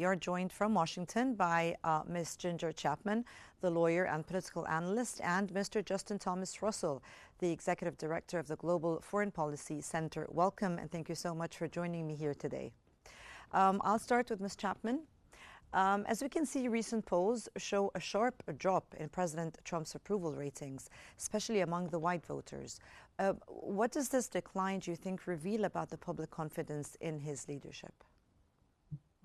are joined from Washington by Ms. Ginger Chapman, the lawyer and political analyst, and Mr. Justin Thomas Russell, the Executive Director of the Global Foreign Policy Center. Welcome, and thank you so much for joining me here today. I'll start with Ms. Chapman. As we can see, recent polls show a sharp drop in President Trump's approval ratings, especially among the white voters. What does this decline, do you think, reveal about the public confidence in his leadership?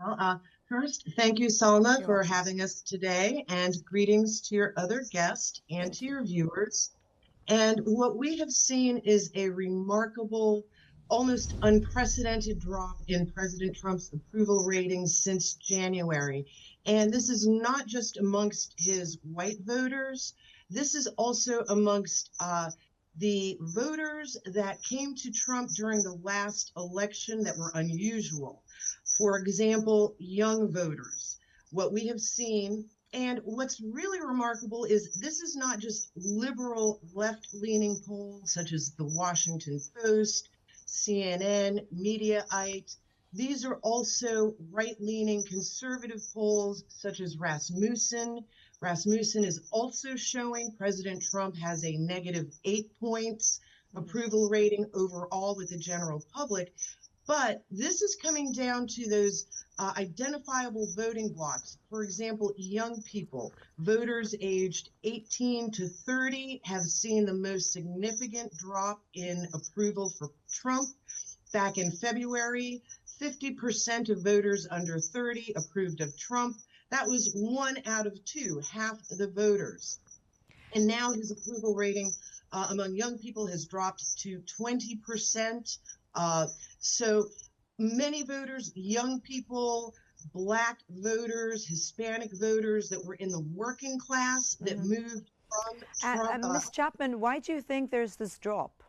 Well, first, thank you, Salma, for having us today, and greetings to your other guests and to your viewers. And what we have seen is a remarkable, almost unprecedented drop in President Trump's approval ratings since January. And this is not just amongst his white voters. This is also amongst the voters that came to Trump during the last election that were unusual. For example, young voters. What we have seen, and what's really remarkable, is this is not just liberal left-leaning polls such as the Washington Post, CNN, Mediaite. These are also right-leaning conservative polls such as Rasmussen. Rasmussen is also showing President Trump has a negative 8 points approval rating overall with the general public. But this is coming down to those identifiable voting blocks. For example, young people, voters aged 18 to 30 have seen the most significant drop in approval for Trump. Back in February, 50% of voters under 30 approved of Trump. That was 1 out of 2, half the voters. And now his approval rating among young people has dropped to 20%. So many voters, young people, Black voters, Hispanic voters that were in the working class that moved from Trump. And Ms. Chapman, why do you think there's this drop?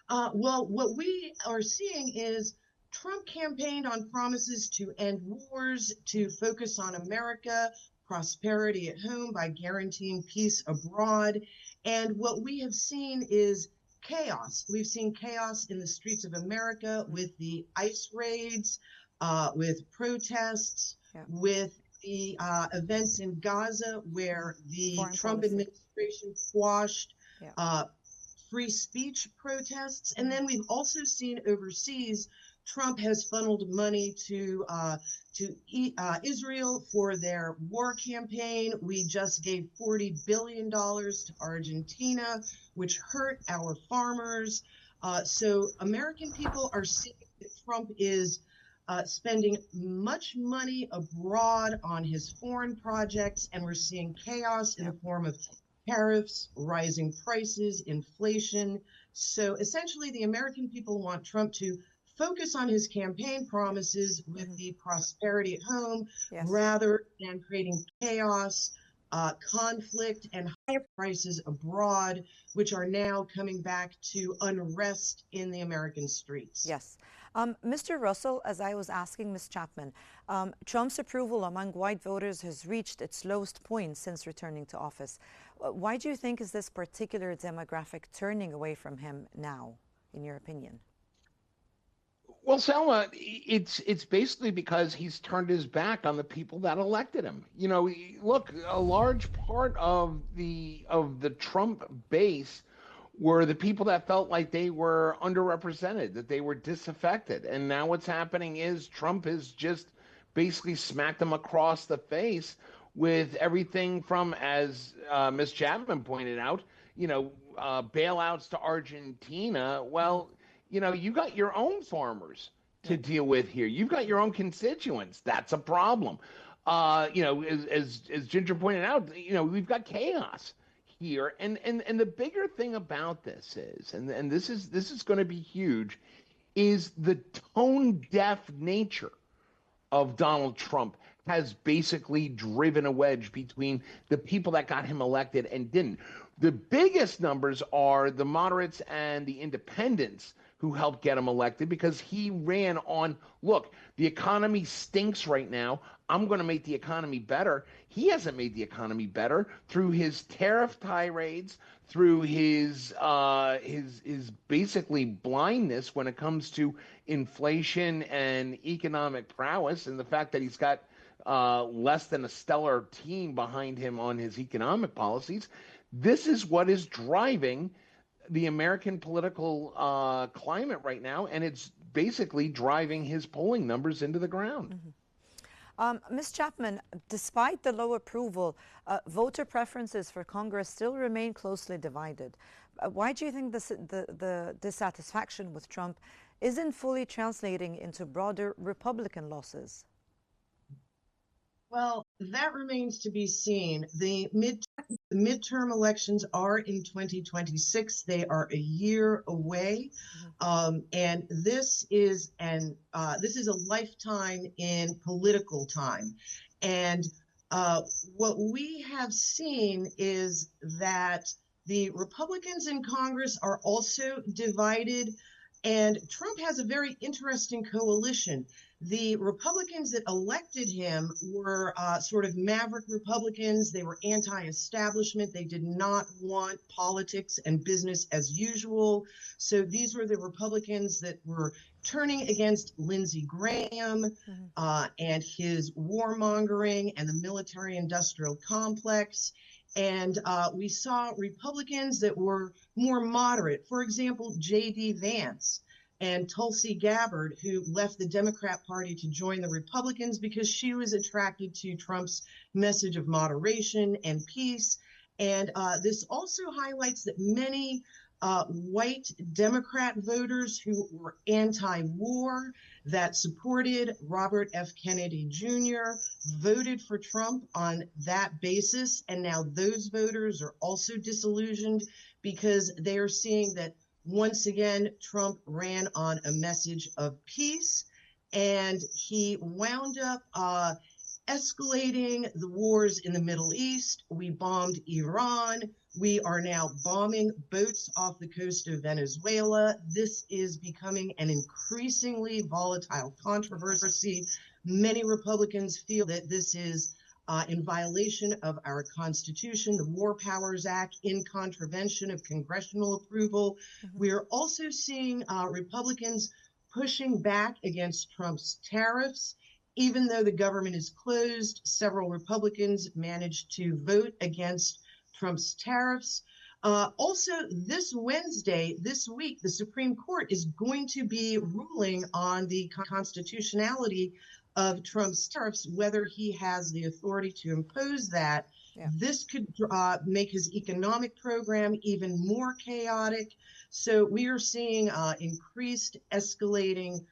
Well, what we are seeing is Trump campaigned on promises to end wars, to focus on America, prosperity at home by guaranteeing peace abroad. And what we have seen is chaos. We've seen chaos in the streets of America with the ICE raids, with protests, with the events in Gaza where the Trump administration quashed free speech protests. And then we've also seen overseas, Trump has funneled money to Israel for their war campaign. We just gave $40 billion to Argentina, which hurt our farmers. So American people are seeing that Trump is spending much money abroad on his foreign projects, and we're seeing chaos in the form of tariffs, rising prices, inflation. So essentially, the American people want Trump to focus on his campaign promises with the prosperity at home rather than creating chaos, conflict, and higher prices abroad, which are now coming back to unrest in the American streets. Yes. Mr. Russell, as I was asking Ms. Chapman, Trump's approval among white voters has reached its lowest point since returning to office. Why do you think is this particular demographic turning away from him now, in your opinion? Well, Selma, it's basically because he's turned his back on the people that elected him. You know, look, a large part of the Trump base were the people that felt like they were underrepresented, that they were disaffected. And now what's happening is Trump has just basically smacked them across the face with everything from, as Ms. Chapman pointed out, bailouts to Argentina. Well, you got your own farmers to deal with here. You've got your own constituents. That's a problem. As Ginger pointed out, we've got chaos here. And the bigger thing about this is, and this is going to be huge, is the tone deaf nature of Donald Trump has basically driven a wedge between the people that got him elected and didn't. The biggest numbers are the moderates and the independents who helped get him elected because he ran on, look, the economy stinks right now. I'm going to make the economy better. He hasn't made the economy better through his tariff tirades, through his basically blindness when it comes to inflation and economic prowess, and the fact that he's got less than a stellar team behind him on his economic policies. This is what is driving the American political climate right now, and it's basically driving his polling numbers into the ground. Ms. Chapman, despite the low approval, voter preferences for Congress still remain closely divided. Why do you think the dissatisfaction with Trump isn't fully translating into broader Republican losses? Well, that remains to be seen. The midterm elections are in 2026. They are a year away, and this is a lifetime in political time. And what we have seen is that the Republicans in Congress are also divided, and Trump has a very interesting coalition. The Republicans that elected him were sort of maverick Republicans. They were anti-establishment. They did not want politics and business as usual. So these were the Republicans that were turning against Lindsey Graham and his warmongering and the military-industrial complex. And we saw Republicans that were more moderate. For example, J.D. Vance and Tulsi Gabbard, who left the Democrat Party to join the Republicans because she was attracted to Trump's message of moderation and peace. And this also highlights that many white Democrat voters who were anti-war, that supported Robert F. Kennedy Jr., voted for Trump on that basis. And now those voters are also disillusioned because they are seeing that once again, Trump ran on a message of peace, and he wound up escalating the wars in the Middle East. We bombed Iran. We are now bombing boats off the coast of Venezuela. This is becoming an increasingly volatile controversy. Many Republicans feel that this is in violation of our Constitution, the War Powers Act, in contravention of congressional approval. We are also seeing Republicans pushing back against Trump's tariffs. Even though the government is closed, several Republicans managed to vote against Trump's tariffs. Also, this Wednesday, this week, the Supreme Court is going to be ruling on the constitutionality of Trump's tariffs, whether he has the authority to impose that. This could make his economic program even more chaotic. So we are seeing increased escalating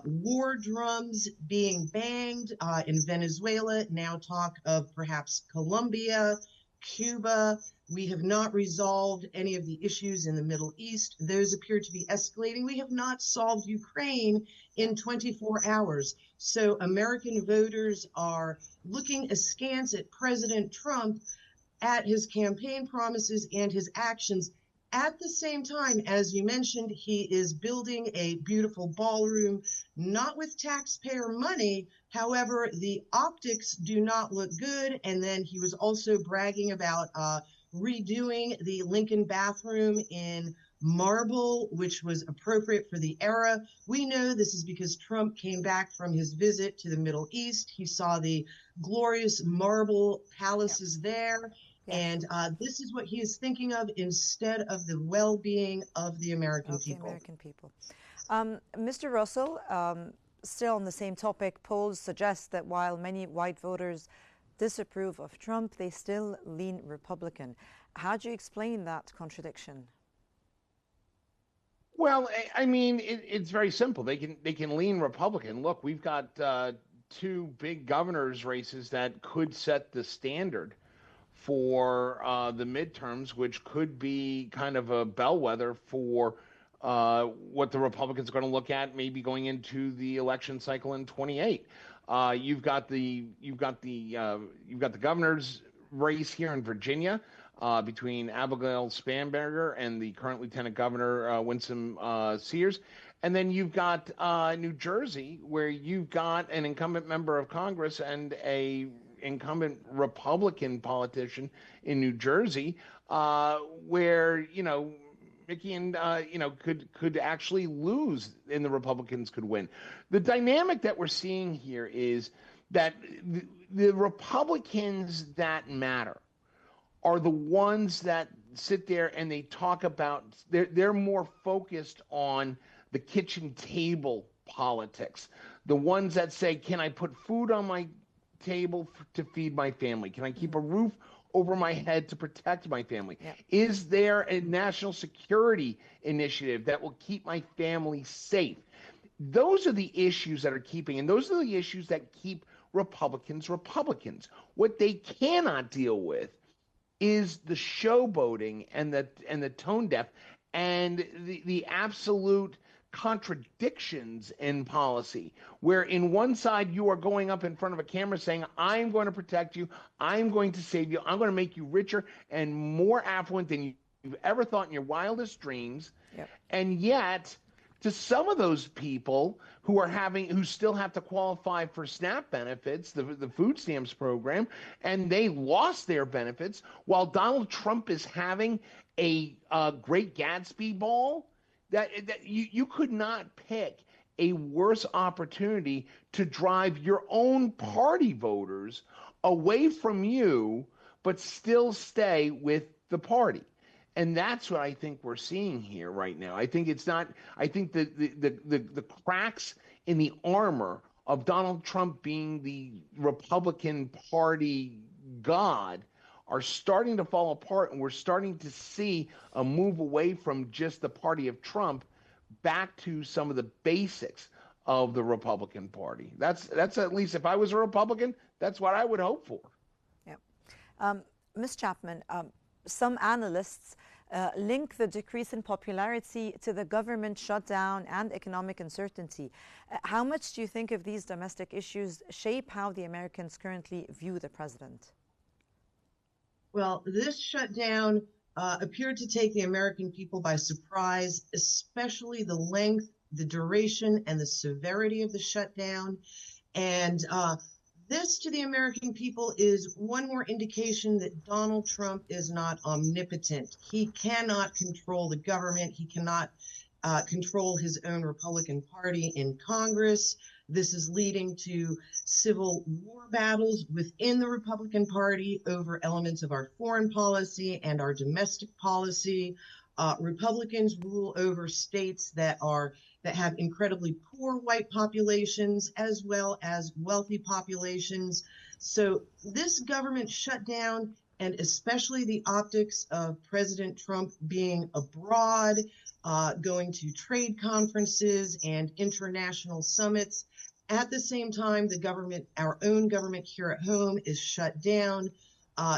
war drums being banged in Venezuela, now talk of perhaps Colombia, Cuba. We have not resolved any of the issues in the Middle East. Those appear to be escalating. We have not solved Ukraine in 24 hours. So American voters are looking askance at President Trump, at his campaign promises and his actions. At the same time, as you mentioned, he is building a beautiful ballroom, not with taxpayer money. However, the optics do not look good. And then he was also bragging about redoing the Lincoln bathroom in marble, which was appropriate for the era. We know this is because Trump came back from his visit to the Middle East. He saw the glorious marble palaces there. And this is what he is thinking of instead of the well-being of the American people. Mr. Russell, still on the same topic, polls suggest that while many white voters disapprove of Trump, they still lean Republican. How do you explain that contradiction? Well, I mean, it's very simple. They can lean Republican. Look, we've got two big governors' races that could set the standard for the midterms, which could be kind of a bellwether for what the Republicans are going to look at, maybe going into the election cycle in 28. You've got the governor's race here in Virginia. between Abigail Spanberger and the current Lieutenant Governor Winsome Sears. And then you've got New Jersey, where you've got an incumbent member of Congress and a incumbent Republican politician in New Jersey, where Mickey and could actually lose, and the Republicans could win. The dynamic that we're seeing here is that the Republicans that matter are the ones that sit there and they talk about, they're more focused on the kitchen table politics. The ones that say, can I put food on my table to feed my family? Can I keep a roof over my head to protect my family? Yep. Is there a national security initiative that will keep my family safe? Those are the issues that are keeping, and those are the issues that keep Republicans. What they cannot deal with is the showboating and the tone deaf and the absolute contradictions in policy, where in one side you are going up in front of a camera saying, I'm going to protect you, I'm going to save you, I'm going to make you richer and more affluent than you've ever thought in your wildest dreams. Yep. And yet, to some of those people who still have to qualify for SNAP benefits, the food stamps program, and they lost their benefits while Donald Trump is having a Great Gatsby ball, that you could not pick a worse opportunity to drive your own party voters away from you, but still stay with the party. And that's what I think we're seeing here right now. I think the cracks in the armor of Donald Trump being the Republican Party god are starting to fall apart, and we're starting to see a move away from just the party of Trump back to some of the basics of the Republican Party. That's at least, if I was a Republican, that's what I would hope for. Yeah. Ms. Chapman, some analysts link the decrease in popularity to the government shutdown and economic uncertainty. How much do you think of these domestic issues shape how the Americans currently view the president? Well, this shutdown appeared to take the American people by surprise, especially the length, the duration, and the severity of the shutdown. And this to the American people is one more indication that Donald Trump is not omnipotent. He cannot control the government. He cannot control his own Republican Party in Congress. This is leading to civil war battles within the Republican Party over elements of our foreign policy and our domestic policy. Republicans rule over states that have incredibly poor white populations as well as wealthy populations. So this government shutdown, and especially the optics of President Trump being abroad, going to trade conferences and international summits. At the same time, the government, our own government here at home, is shut down,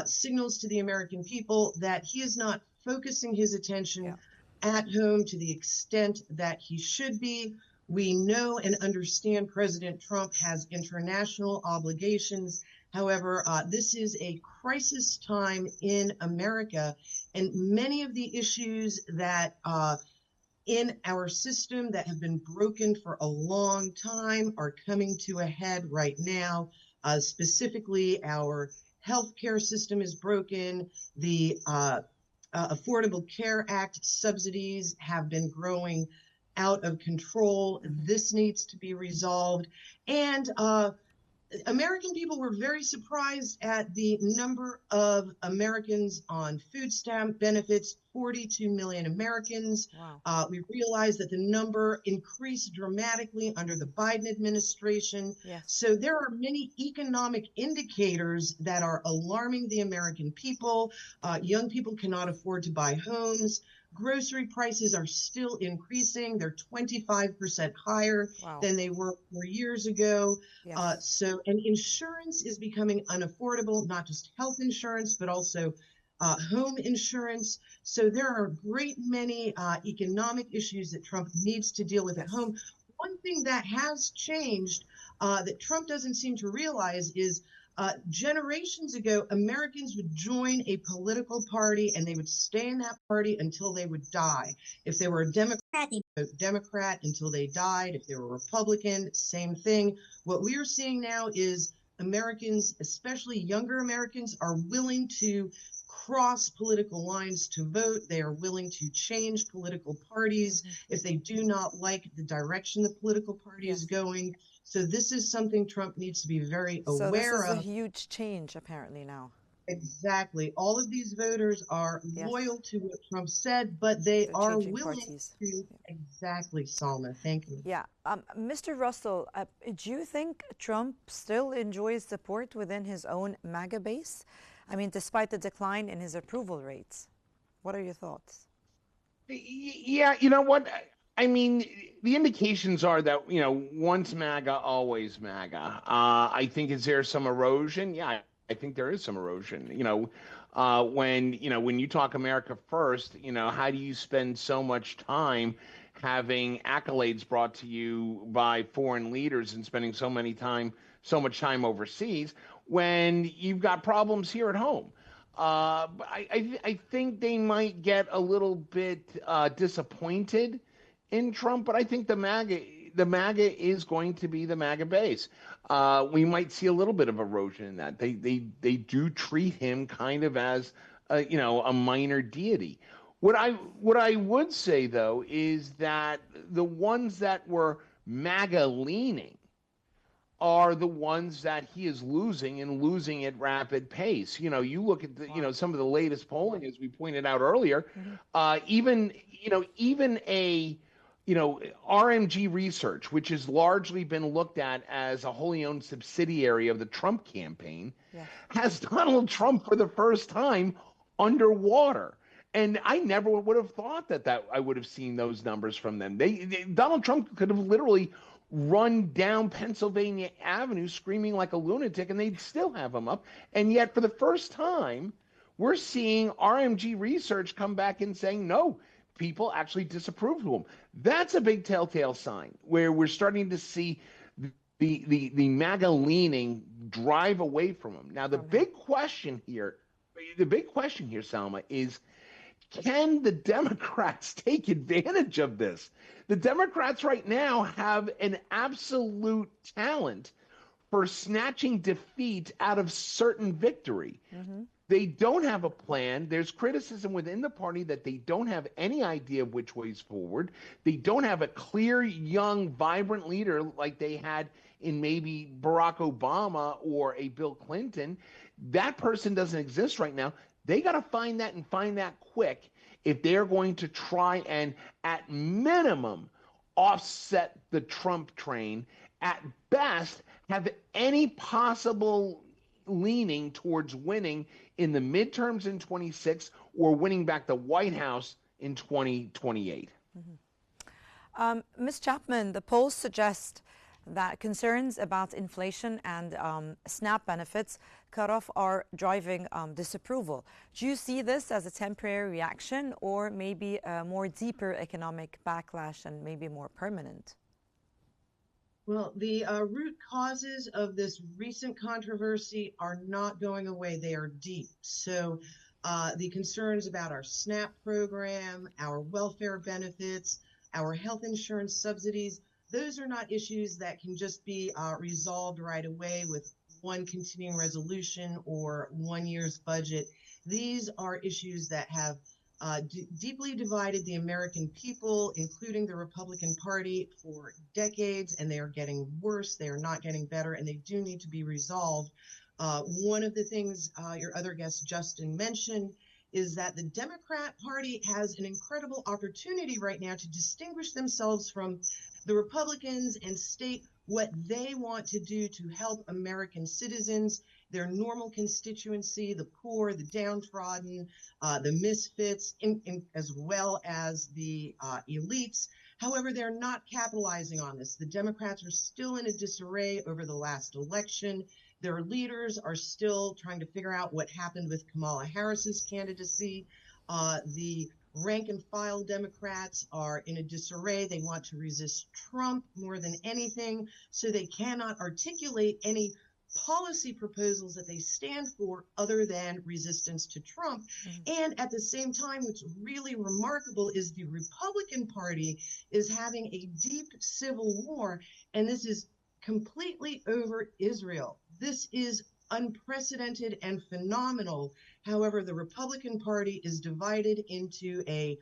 signals to the American people that he is not focusing his attention at home to the extent that he should be. We know and understand President Trump has international obligations. However, this is a crisis time in America, and many of the issues that in our system that have been broken for a long time are coming to a head right now. Specifically, our healthcare system is broken. The Affordable Care Act subsidies have been growing out of control. This needs to be resolved. And American people were very surprised at the number of Americans on food stamp benefits, 42 million Americans. Wow. We realized that the number increased dramatically under the Biden administration. Yes. So there are many economic indicators that are alarming the American people. Young people cannot afford to buy homes. Grocery prices are still increasing. They're 25% higher than they were 4 years ago. Yes. And insurance is becoming unaffordable, not just health insurance, but also home insurance. So there are a great many economic issues that Trump needs to deal with at home. One thing that has changed that Trump doesn't seem to realize is generations ago, Americans would join a political party and they would stay in that party until they would die. If they were a Democrat, they'd vote Democrat until they died. If they were Republican, same thing. What we are seeing now is Americans, especially younger Americans, are willing to cross political lines to vote. They are willing to change political parties if they do not like the direction the political party is going. So this is something Trump needs to be very aware of. So this is a huge change apparently now. Exactly. All of these voters are loyal to what Trump said, but they're are willing to. Exactly, Salma. Thank you. Yeah. Mr. Russell, do you think Trump still enjoys support within his own MAGA base? I mean, despite the decline in his approval rates. What are your thoughts? Yeah, you know what? I mean, the indications are that, once MAGA, always MAGA. I think, is there some erosion? Yeah, I think there is some erosion. When you talk America first, how do you spend so much time having accolades brought to you by foreign leaders and spending so much time overseas when you've got problems here at home? I think they might get a little bit disappointed in Trump, but I think the MAGA is going to be the MAGA base. We might see a little bit of erosion in that. They do treat him kind of as a minor deity. What I would say though is that the ones that were MAGA leaning are the ones that he is losing and losing at rapid pace. You look at some of the latest polling, as we pointed out earlier, even a RMG Research, which has largely been looked at as a wholly owned subsidiary of the Trump campaign, has Donald Trump for the first time underwater. And I never would have thought that I would have seen those numbers from them. Donald Trump could have literally run down Pennsylvania Avenue screaming like a lunatic, and they'd still have him up. And yet, for the first time, we're seeing RMG Research come back and saying, no, people actually disapprove of him. That's a big telltale sign where we're starting to see the MAGA leaning drive away from him. Now, the big question here, Salma, is can the Democrats take advantage of this? The Democrats right now have an absolute talent for snatching defeat out of certain victory. They don't have a plan. There's criticism within the party that they don't have any idea of which ways forward. They don't have a clear, young, vibrant leader like they had in maybe Barack Obama or a Bill Clinton. That person doesn't exist right now. They got to find that and find that quick if they're going to try and, at minimum, offset the Trump train. At best, have any possible leaning towards winning in the midterms in 26 or winning back the White House in 2028. Ms. Chapman, the polls suggest that concerns about inflation and SNAP benefits cutoff are driving disapproval. Do you see this as a temporary reaction or maybe a more deeper economic backlash and maybe more permanent? Well, the root causes of this recent controversy are not going away. They are deep. So the concerns about our SNAP program, our welfare benefits, our health insurance subsidies, those are not issues that can just be resolved right away with one continuing resolution or 1 year's budget. These are issues that have deeply divided the American people, including the Republican Party, for decades, and they are getting worse. They are not getting better, and they do need to be resolved. One of the things your other guest, Justin, mentioned is that the Democrat Party has an incredible opportunity right now to distinguish themselves from the Republicans and state what they want to do to help American citizens, their normal constituency, the poor, the downtrodden, the misfits, as well as the elites. However, they're not capitalizing on this. The Democrats are still in a disarray over the last election. Their leaders are still trying to figure out what happened with Kamala Harris's candidacy. The rank and file Democrats are in a disarray. They want to resist Trump more than anything, so they cannot articulate any policy proposals that they stand for other than resistance to Trump. And at the same time, what's really remarkable is the Republican Party is having a deep civil war, and this is completely over Israel. This is unprecedented and phenomenal. However, the Republican Party is divided into a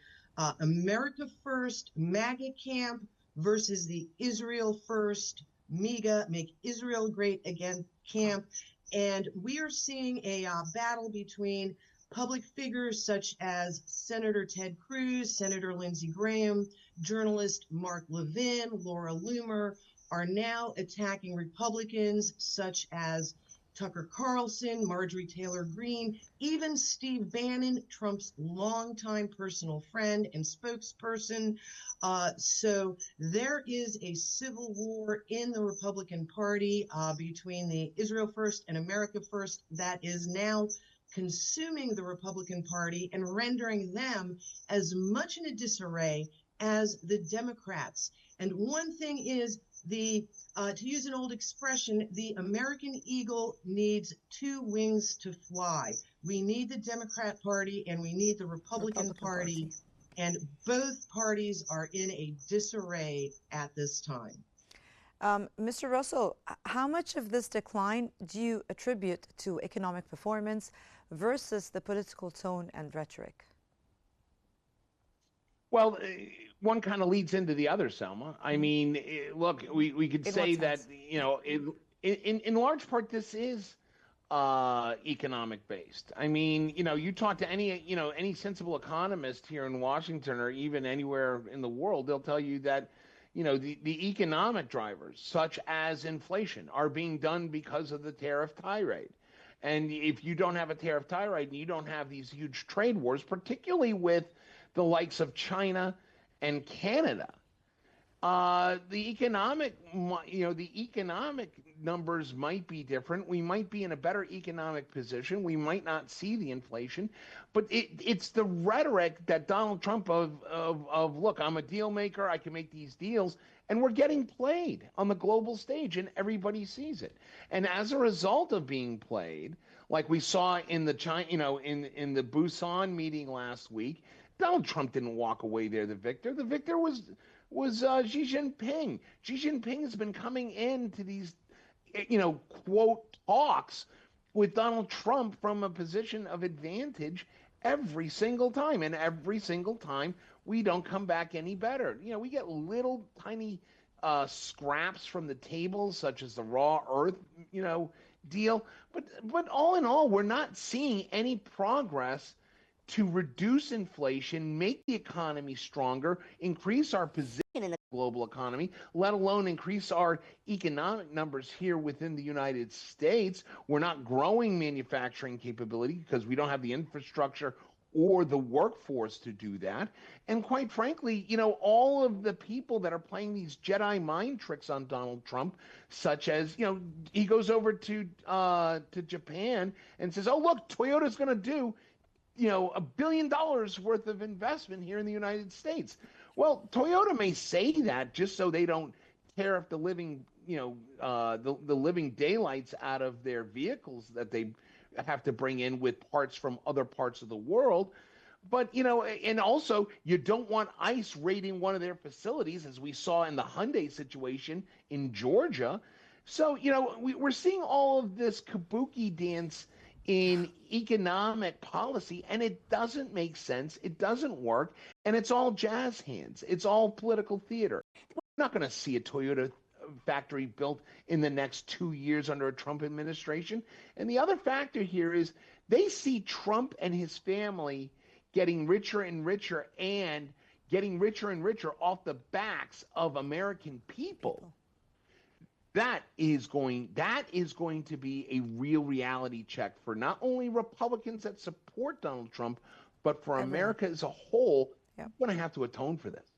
America First MAGA camp versus the Israel First MEGA, Make Israel Great Again camp. And we are seeing a battle between public figures such as Senator Ted Cruz, Senator Lindsey Graham, journalist Mark Levin, Laura Loomer, are now attacking Republicans such as Tucker Carlson, Marjorie Taylor Greene, even Steve Bannon, Trump's longtime personal friend and spokesperson. So there is a civil war in the Republican Party between the Israel First and America First that is now consuming the Republican Party and rendering them as much in a disarray as the Democrats. And one thing is, to use an old expression, the American eagle needs two wings to fly. We need the Democrat Party and we need the Republican Party. And both parties are in a disarray at this time. Mr. Russell, how much of this decline do you attribute to economic performance versus the political tone and rhetoric? Well, one kind of leads into the other, Selma. I mean, look, we could say that, you know, in large part, this is economic based. I mean, you know, you talk to any sensible economist here in Washington or even anywhere in the world, they'll tell you that, you know, the economic drivers, such as inflation, are being done because of the tariff tirade. And if you don't have a tariff tirade and you don't have these huge trade wars, particularly with the likes of China and Canada, the economic numbers might be different. We might be in a better economic position. We might not see the inflation, but it's the rhetoric that Donald Trump of look, I'm a deal maker. I can make these deals, and we're getting played on the global stage, and everybody sees it. And as a result of being played, like we saw in the in the Busan meeting last week, Donald Trump didn't walk away there the victor. The victor was Xi Jinping. Xi Jinping has been coming into these, quote, talks with Donald Trump from a position of advantage every single time. And every single time, we don't come back any better. You know, we get little tiny scraps from the table, such as the raw earth, deal. But all in all, we're not seeing any progress to reduce inflation, make the economy stronger, increase our position in the global economy, let alone increase our economic numbers here within the United States. We're not growing manufacturing capability because we don't have the infrastructure or the workforce to do that. And quite frankly, all of the people that are playing these Jedi mind tricks on Donald Trump, such as, he goes over to Japan and says, oh, look, Toyota's going to do $1 billion worth of investment here in the United States. Well, Toyota may say that just so they don't tear up the living, the living daylights out of their vehicles that they have to bring in with parts from other parts of the world. But, and also you don't want ICE raiding one of their facilities, as we saw in the Hyundai situation in Georgia. So, we're seeing all of this kabuki dance in economic policy, and it doesn't make sense. It doesn't work, and it's all jazz hands. It's all political theater. We're not going to see a Toyota factory built in the next 2 years under a Trump administration. And the other factor here is they see Trump and his family getting richer and richer and getting richer and richer off the backs of American people. That is going to be a real reality check for not only Republicans that support Donald Trump, but for America as a whole. Yep. We're going to have to atone for this.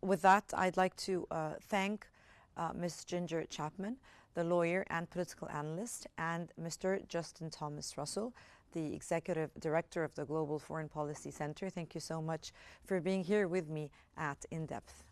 With that, I'd like to thank Ms. Ginger Chapman, the lawyer and political analyst, and Mr. Justin Thomas Russell, the Executive Director of the Global Foreign Policy Center. Thank you so much for being here with me at In Depth.